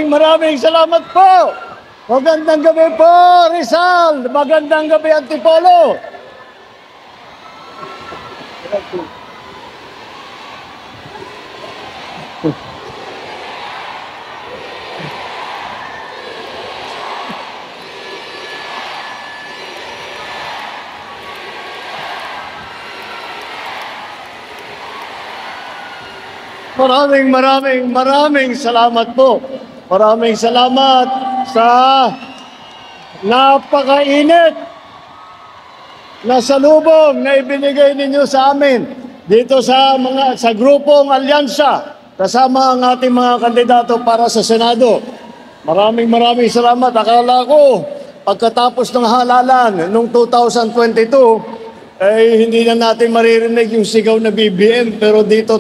Maraming salamat po. Magandang gabi po, Rizal. Magandang gabi, Antipolo. Maraming salamat po. Maraming salamat sa napakainit na salubong na ibinigay ninyo sa amin dito sa grupong alyansa kasama ang ating mga kandidato para sa Senado. Maraming salamat. Akala ko pagkatapos ng halalan noong 2022 ay hindi na natin maririnig yung sigaw na BBM, pero dito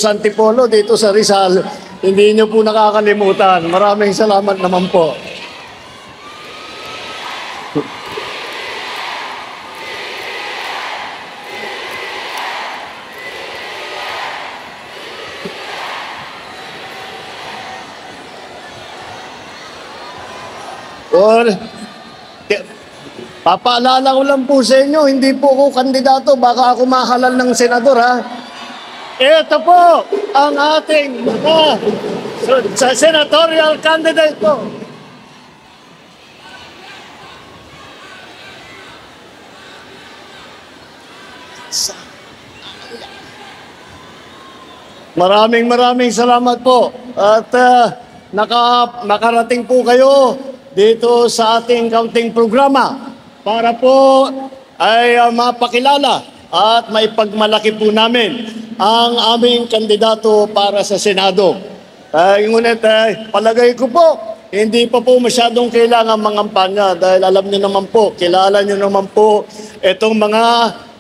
sa Antipolo, dito sa Rizal, hindi nyo po nakakalimutan. Maraming salamat naman po. Papaalala ko lang po sa inyo, hindi po ako kandidato, baka ako mahalal ng senador, ha? Ito po ang ating senatorial candidate po. Maraming salamat po. At nakarating po kayo dito sa ating counting programa para po ay mapakilala at maipagmalaki po namin ang aming kandidato para sa Senado. Ngunit palagay ko po, hindi pa po masyadong kailangan mangampanya dahil alam niyo naman po, kilala niyo naman po itong mga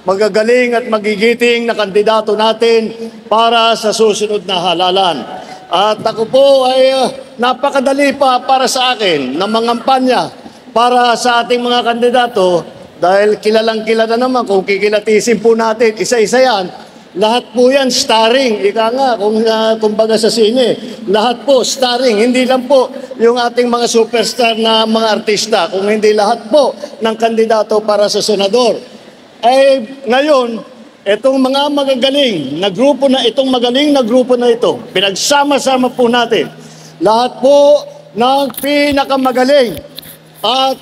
magagaling at magigiting na kandidato natin para sa susunod na halalan. At ako po ay napakadali pa para sa akin na mangampanya para sa ating mga kandidato dahil kilalang-kilala naman kung kikilatisin po natin, isa-isa yan. Lahat po yan starring, ika nga, kumbaga sa sine. Lahat po starring, hindi lang po yung ating mga superstar na mga artista, kung hindi lahat po ng kandidato para sa senador. Ngayon, itong mga magagaling na grupo na ito, pinagsama-sama po natin. Lahat po ng pinakamagaling at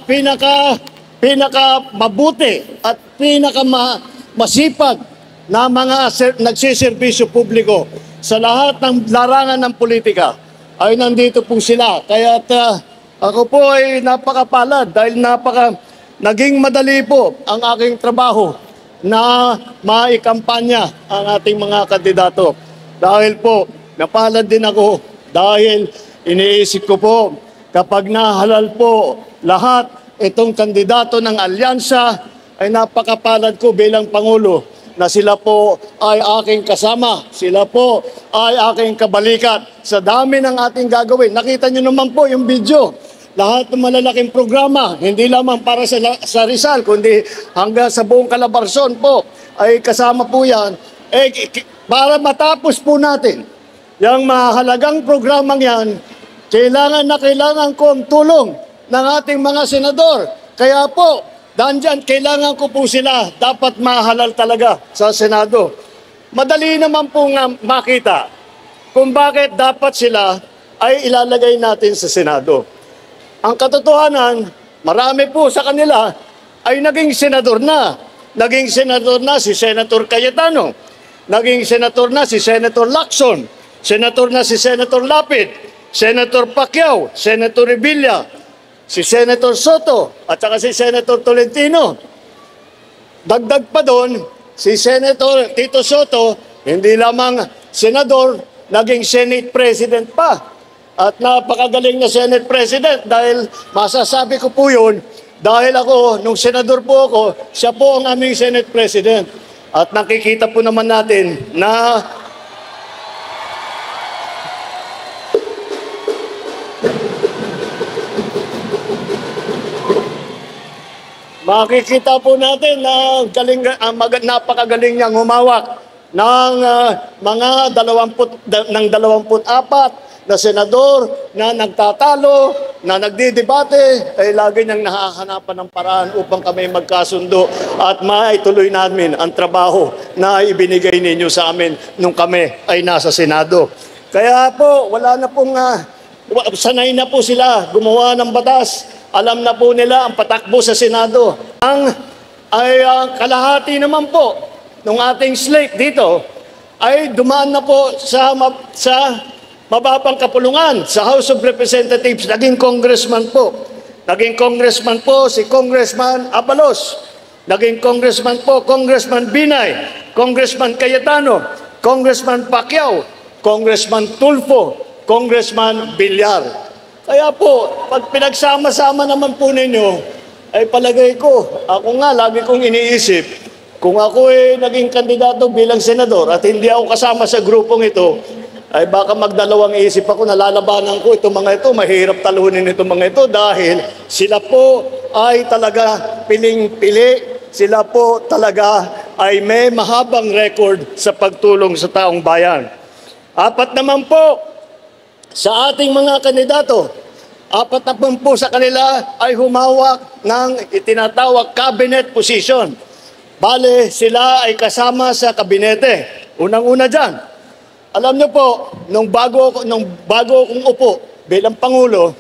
pinakamabuti at pinakamasipag na mga nagsiservisyo publiko sa lahat ng larangan ng politika ay nandito po sila. Kaya ako po ay napakapalad dahil naging madali po ang aking trabaho na maikampanya ang ating mga kandidato. Dahil po, napalad din ako dahil iniisip ko po kapag nahalal po lahat itong kandidato ng alyansa ay napakapalad ko bilang Pangulo na sila po ay aking kasama, sila po ay aking kabalikat sa dami ng ating gagawin. Nakita nyo naman po yung video. Lahat ng malalaking programa, hindi lamang para sa Rizal, kundi hanggang sa buong Calabarzon po, ay kasama po yan. Para matapos po natin yung mahalagang programang yan, kailangan ko ang tulong ng ating mga senador. Kaya po, dandyan, kailangan ko po sila dapat mahalal talaga sa Senado. Madali naman po nga makita kung bakit dapat sila ay ilalagay natin sa Senado. Ang katotohanan, marami po sa kanila ay naging senador na. Naging senador na si Senator Cayetano. Naging senator na si Senator Lacson. Senator na si Senator Lapid. Senator Pacquiao. Senator Revilla. Si Senator Soto at saka si Senator Tolentino. Dagdag pa doon, si Senator Tito Soto, hindi lamang senador, naging Senate President pa. At napakagaling na Senate President dahil masasabi ko po yun Dahil ako, nung senador po ako, siya po ang aming Senate President. At nakikita po naman natin na makikita po natin na napakagaling niyang humawak ng mga 24 na senador na nagtatalo, na nagdidebate, ay lagi niyang nahahanapan ng paraan upang kami magkasundo at maituloy namin ang trabaho na ibinigay ninyo sa amin nung kami ay nasa Senado. Kaya po, wala na pong sanay na po sila gumawa ng batas. Alam na po nila ang patakbo sa Senado. Kalahati naman po ng ating slate dito ay dumaan na po sa mababang kapulungan sa House of Representatives. Naging congressman po. Naging congressman po si Congressman Abalos. Naging congressman po Congressman Binay, Congressman Cayetano, Congressman Pacquiao, Congressman Tulfo, Congressman Villar. Kaya po, pag pinagsama-sama naman po ninyo, ay palagay ko, ako nga, lagi kong iniisip, kung ako naging kandidato bilang senador at hindi ako kasama sa grupong ito, ay baka magdalawang isip ako, nalalabanan ko itong mga ito, mahirap talunin itong mga ito dahil sila po ay talaga piling-pili, sila po talaga ay may mahabang record sa pagtulong sa taong bayan. Apat naman po, sa ating mga kandidato, 40 po sa kanila ay humawak ng itinatawag cabinet position. Bale, sila ay kasama sa kabinete. Unang-una dyan. Alam niyo po, nung bago akong upo bilang Pangulo,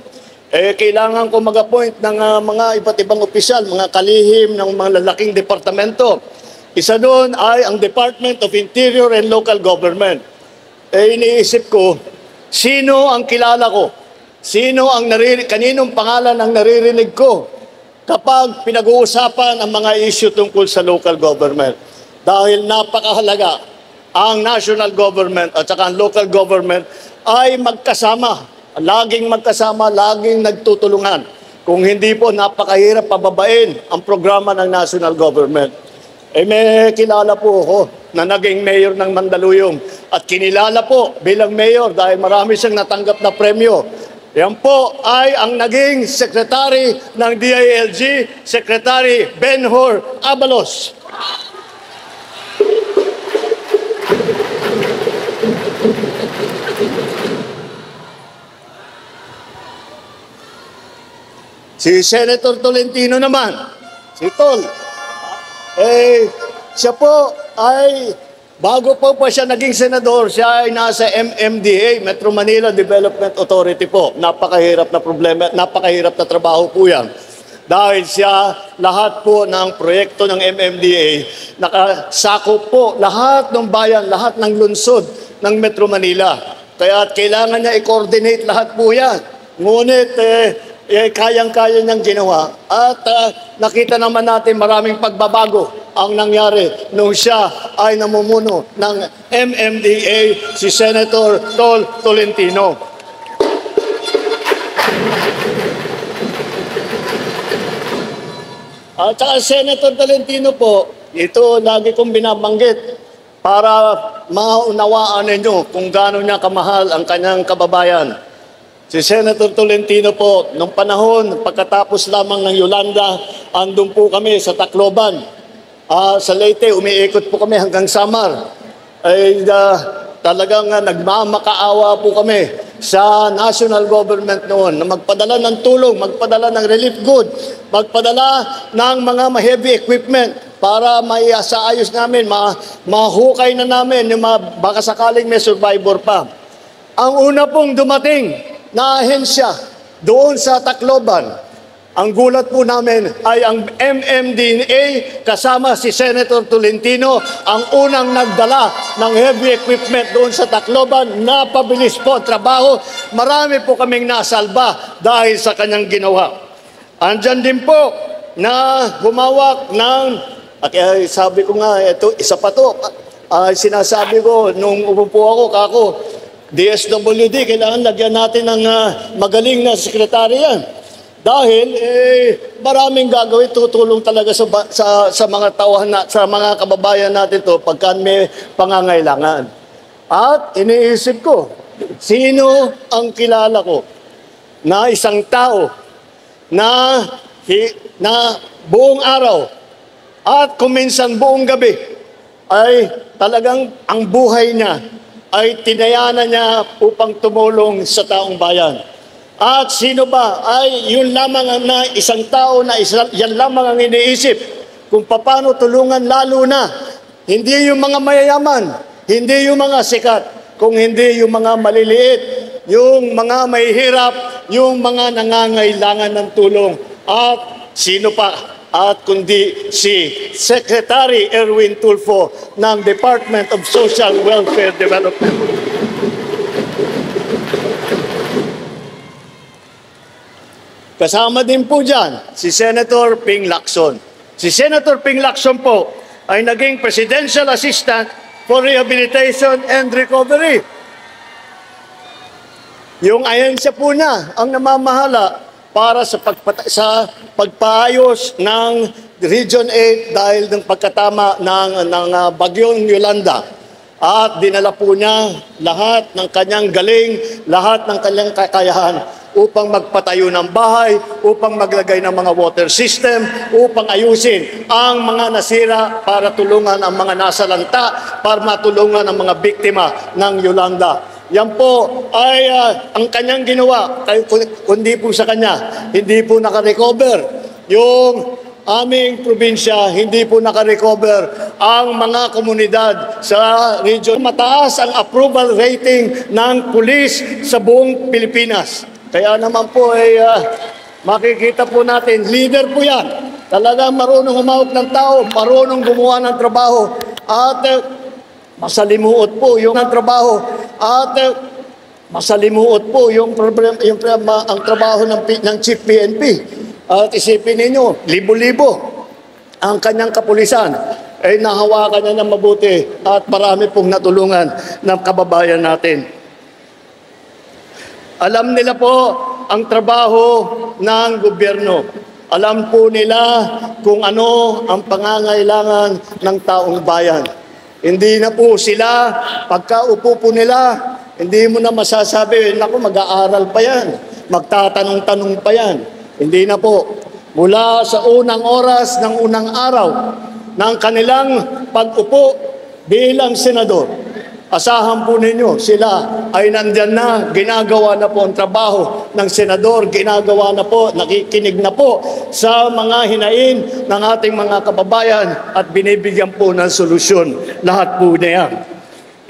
kailangan ko mag-appoint ng mga iba't ibang opisyal, mga kalihim ng mga lalaking departamento. Isa doon ay ang Department of Interior and Local Government. Iniisip ko, sino ang kilala ko? Kaninong pangalan ang naririnig ko kapag pinag-uusapan ang mga issue tungkol sa local government? Dahil napakahalaga ang national government at saka ang local government ay magkasama, laging nagtutulungan. Kung hindi po, napakahirap pababain ang programa ng national government. May kilala po ako na naging mayor ng Mandaluyong at kinilala po bilang mayor dahil marami siyang natanggap na premyo. Yan po ay ang naging secretary ng DILG, Secretary Benhur Abalos. Si Senator Tolentino naman, si Tol, siya po ay, bago po siya naging senador, siya ay nasa MMDA, Metro Manila Development Authority po. Napakahirap na problema, napakahirap na trabaho po yan. Dahil siya, lahat po ng proyekto ng MMDA, nakasakop po lahat ng bayan, lahat ng lungsod ng Metro Manila. Kaya kailangan niya i-coordinate lahat po yan. Ngunit, kayang-kaya niyang ginawa. At nakita naman natin maraming pagbabago ang nangyari nung siya ay namumuno ng MMDA, si Senator Tolentino. At saka Senator Tolentino po, ito lagi kong binabanggit para maunawaan ninyo kung gaano niya kamahal ang kanyang kababayan. Si Senator Tolentino po, nung panahon, pagkatapos lamang ng Yolanda, andun po kami sa Tacloban. Sa Leyte, umiikot po kami hanggang Samar. Talagang nagmamakaawa po kami sa national government noon na magpadala ng tulong, magpadala ng relief good, magpadala ng mga heavy equipment para maisaayos namin, mahukay na namin, baka sakaling may survivor pa. Ang una pong dumating na ahensya doon sa Tacloban, ang gulat po namin ay ang MMDA kasama si Senator Tolentino ang unang nagdala ng heavy equipment doon sa Tacloban. Napabilis po ang trabaho. Marami po kaming nasalba dahil sa kanyang ginawa. Andyan din po na humawak ng, sabi ko nga, ito, isa pa to, sinasabi ko nung umupo ako, DSWD, kailangan lagyan natin ng magaling na sekretary yan. Dahil maraming gagawin, tutulong talaga sa mga tauhan sa mga kababayan natin to pagka may pangangailangan. At iniisip ko, sino ang kilala ko na isang tao na buong araw at kuminsan buong gabi ay talagang ang buhay niya ay tinayanan niya upang tumulong sa taong bayan. At sino ba ay yun lamang na isang tao na yan lamang ang iniisip kung paano tulungan, lalo na hindi yung mga mayayaman, hindi yung mga sikat, kung hindi yung mga maliliit, yung mga mahihirap, yung mga nangangailangan ng tulong. At sino pa? At kundi si Secretary Erwin Tulfo ng Department of Social Welfare Development. Kasama din po dyan si Senator Ping Lacson. Si Senator Ping Lacson po ay naging Presidential Assistant for Rehabilitation and Recovery. Yung ahensya po niya ang namamahala para sa pagpaayos ng Region 8 dahil ng pagkatama ng bagyong Yolanda. At dinala po niya lahat ng kanyang galing, lahat ng kanyang kakayahan upang magpatayo ng bahay, upang maglagay ng mga water system, upang ayusin ang mga nasira para tulungan ang mga nasalanta, para matulungan ang mga biktima ng Yolanda. Yan po ay ang kanyang ginawa, kundi po sa kanya, hindi po nakarecover yung aming probinsya, hindi po nakarecover ang mga komunidad sa region. Mataas ang approval rating ng pulis sa buong Pilipinas. Kaya naman po ay makikita po natin, leader po yan. Talagang marunong humawak ng tao, marunong gumawa ng trabaho. At masalimuot po yung trabaho. At masalimuot po yung ang trabaho ng Chief PNP. At isipin ninyo, libo-libo ang kanyang kapulisan ay nahawakan niya ng mabuti at marami pong natulungan ng kababayan natin. Alam nila po ang trabaho ng gobyerno. Alam po nila kung ano ang pangangailangan ng taong bayan. Hindi na po sila, pagkaupo po nila, hindi mo na masasabi, naku, mag-aaral pa yan, magtatanong-tanong pa yan. Hindi na po. Mula sa unang oras ng unang araw ng kanilang pag-upo bilang senador, asahan po ninyo, sila ay nandyan na, ginagawa na po ang trabaho ng senador, ginagawa na po, nakikinig na po sa mga hinain ng ating mga kababayan at binibigyan po ng solusyon. Lahat po na yan.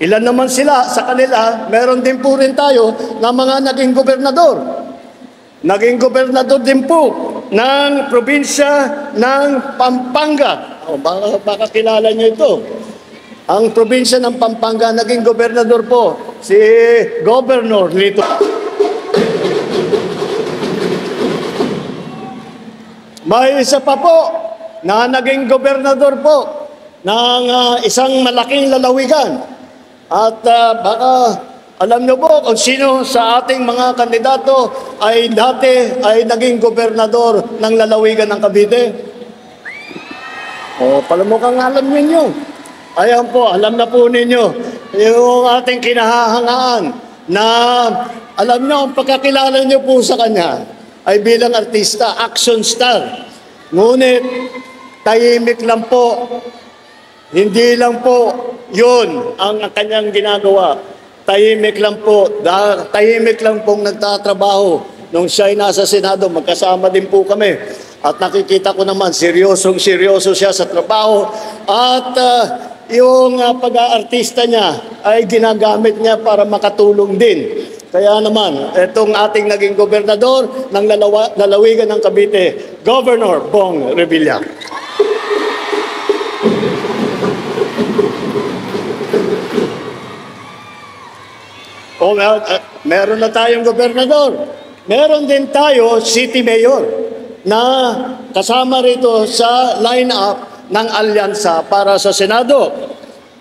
Ilan naman sila sa kanila, meron din po rin tayo na mga naging gobernador. Naging gobernador din po ng probinsya ng Pampanga. Baka kilala nyo ito. Ang probinsya ng Pampanga, naging gobernador po, si Governor Lito. May isa pa po na naging gobernador po ng isang malaking lalawigan. At baka alam nyo po kung sino sa ating mga kandidato ay dati ay naging gobernador ng lalawigan ng Cavite. O, palamukang alam ninyo. Ayan po, alam na po ninyo, yung ating kinahahangaan na alam nyo, ang pagkakilala nyo po sa kanya ay bilang artista, action star. Ngunit, tahimik lang po, hindi lang po yun ang kanyang ginagawa. Tahimik lang po, tahimik lang pong nagtatrabaho. Nung siya ay nasa Senado, magkasama din po kami. At nakikita ko naman, seryoso siya sa trabaho. At yung pag-aartista niya ay ginagamit niya para makatulong din. Kaya naman, itong ating naging gobernador ng lalawigan ng Cavite, Governor Bong Revilla. O, meron na tayong gobernador. Meron din tayo city mayor na kasama rito sa line-up ng alyansa para sa Senado.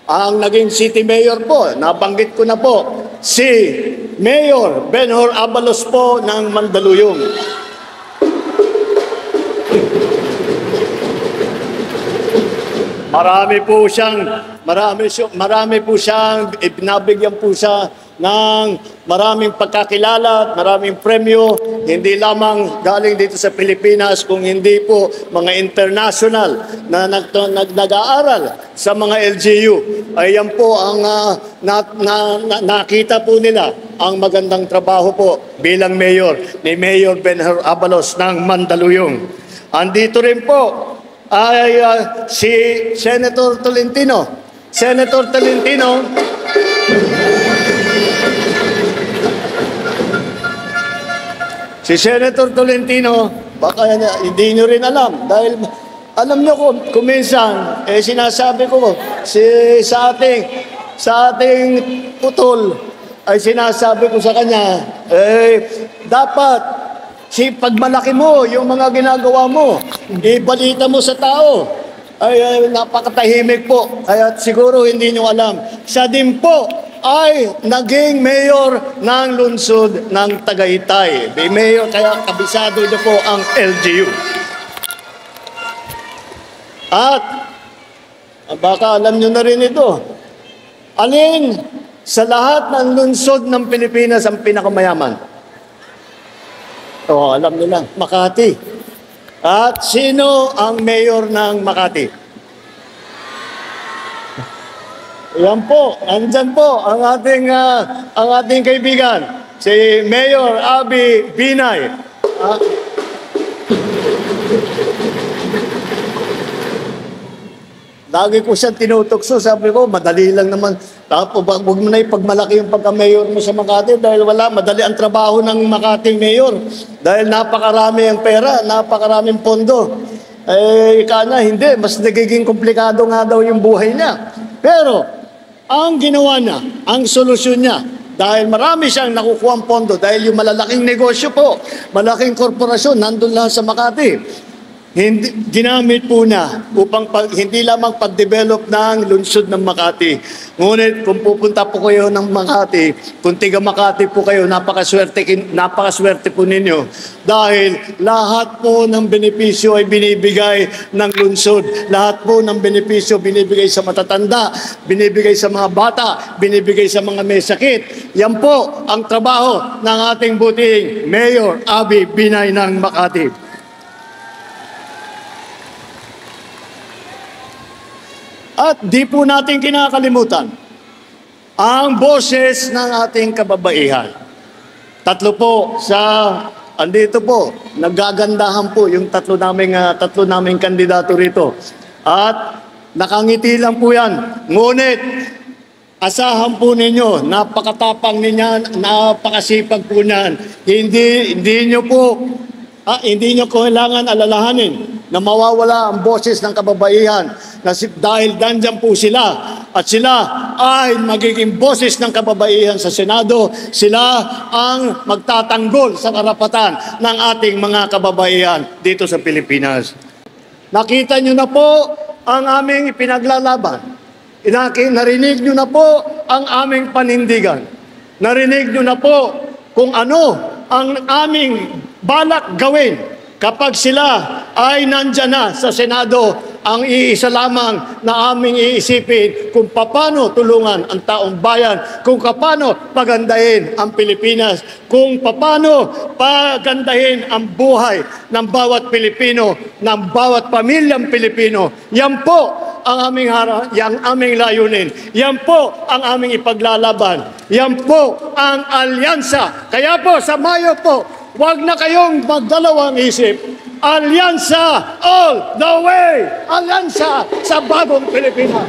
Ang naging city mayor po, nabanggit ko na po, si Mayor Benhur Abalos po ng Mandaluyong. marami po siyang ibinabigyan po siya ng maraming pagkakilala at maraming premyo, hindi lamang galing dito sa Pilipinas, kung hindi po mga international na nag-aaral sa mga LGU. Ayan po ang nakita po nila ang magandang trabaho po bilang mayor ni Mayor Benhur Abalos ng Mandaluyong. Andito rin po ay si Senator Tolentino. Senator Tolentino, si Senator Tolentino, baka hindi nyo rin alam. Dahil alam nyo kung minsan, sinasabi ko, sa ating putol, ay sinasabi ko sa kanya, dapat, pagmalaki mo yung mga ginagawa mo, ibalita mo sa tao. Ay napakatahimik po. Kaya siguro hindi nyo alam. Siya din po ay naging mayor ng lungsod ng Tagaytay. Di mayor, kaya kabisado niyo po ang LGU. At baka alam nyo na rin ito. Alin sa lahat ng lungsod ng Pilipinas ang pinakamayaman? Alam nila, Makati. At sino ang mayor ng Makati? Yan po, andyan po ang ating kaibigan, si Mayor Abby Binay. Lagi ko siya tinutokso, sabi ko, madali lang naman. Tapos, huwag mo na ipagmalaki yung pagka-mayor mo sa Makati dahil madali ang trabaho ng Makati mayor. Dahil napakarami ang pera, napakaraming pondo. Hindi, mas nagiging komplikado nga daw yung buhay niya. Pero, ang ginawa niya, ang solusyon niya, dahil marami siyang nakukuha pondo, dahil yung malalaking negosyo po, malaking korporasyon, nandun lang sa Makati. Ginamit po na upang hindi lamang pag-develop ng lungsod ng Makati. Ngunit kung pupunta po kayo ng Makati, kung tiga Makati po kayo, napakaswerte po ninyo. Dahil lahat po ng benepisyo ay binibigay ng lungsod. Lahat po ng benepisyo binibigay sa matatanda, binibigay sa mga bata, binibigay sa mga may sakit. Yan po ang trabaho ng ating butihing Mayor Abby Binay ng Makati. At di po natin kinakalimutan ang boses ng ating kababaihan. Andito po, nagagandahan po yung tatlo naming kandidato rito. At nakangiti lang po yan. Ngunit, asahan po ninyo, napakatapang niyan, napakasipag po niyan. Hindi nyo kailangan alalahanin na mawawala ang boses ng kababaihan dahil dandyan po sila at sila ay magiging boses ng kababaihan sa Senado. Sila ang magtatanggol sa karapatan ng ating mga kababaihan dito sa Pilipinas. Nakita nyo na po ang aming ipinaglalaban. Narinig nyo na po ang aming panindigan. Narinig nyo na po kung ano ang aming balak gawin kapag sila ay nandyan na sa Senado. Ang iisa lamang na aming iisipin kung paano tulungan ang taong bayan, kung paano pagandahin ang Pilipinas, kung paano pagandahin ang buhay ng bawat Pilipino, ng bawat pamilyang Pilipino. Yan po ang aming layunin. Yan po ang aming ipaglalaban. Yan po ang alyansa. Kaya po sa Mayo po, huwag na kayong magdalawang isip. Alyansa all the way! Alyansa sa bagong Pilipinas!